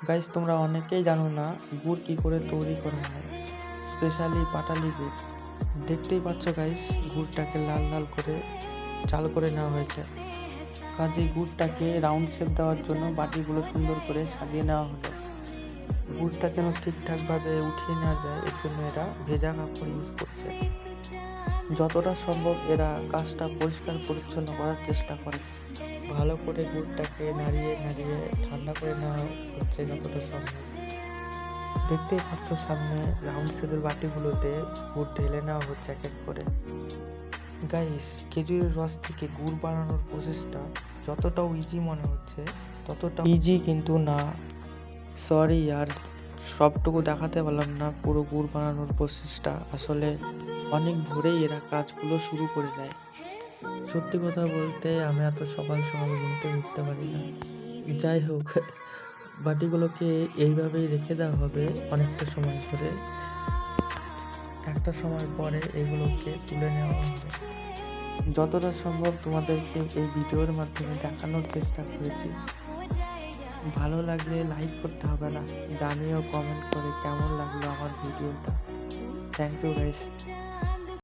Guys, তোমরা অনেকেই জানো না গুড় কি করে তৈরি করা হয়, স্পেশালি পাটালি গুড়। দেখতেই পাচ্ছ গাইস, গুড়টাকে লাল লাল করে চাল করে নেওয়া হয়েছে। কাজে গুড়টাকে রাউন্ড শেপ দেওয়ার জন্য বাটিগুলো সুন্দর করে সাজিয়ে নেওয়া হলো। গুড়টা যেন ঠিকঠাকভাবে উঠিয়ে নেওয়া যায়, এর জন্য এরা ভেজা কাপড় ইউজ করছে। যতটা সম্ভব এরা কাজটা পরিষ্কার পরিচ্ছন্ন করার চেষ্টা করে। ভালো করে গুড়টাকে নাড়িয়ে নাড়িয়ে ঠান্ডা করে নেওয়া হচ্ছে যতটা সম্ভব। দেখতেই পাচ্ছ সামনে রাউন্ড শেপের বাটিগুলোতে গুড় ঢেলে নেওয়া হচ্ছে এক এক করে। গাইস, খেজুরের রস থেকে গুড় বানানোর প্রসেসটা যতটাও ইজি মনে হচ্ছে ততটা ইজি কিন্তু না। সরি আর সবটুকু দেখাতে পারলাম না পুরো গুড় বানানোর প্রসেসটা। আসলে অনেক ভোরেই এরা কাজগুলো শুরু করে দেয়। সত্যি কথা বলতে আমি এত সকাল সকাল ঘুম থেকে উঠতে পারি না। যাই হোক, বাটিগুলোকে এইভাবেই রেখে দেওয়া হবে অনেকটা সময় ধরে। একটা সময় পরে এগুলোকে তুলে নেওয়া হবে। যতটা সম্ভব তোমাদেরকে এই ভিডিওর মাধ্যমে দেখানোর চেষ্টা করেছি। ভালো লাগলে লাইক করতে হবে না, জানিও কমেন্ট করে কেমন লাগলো আমার ভিডিওটা। Thank you guys.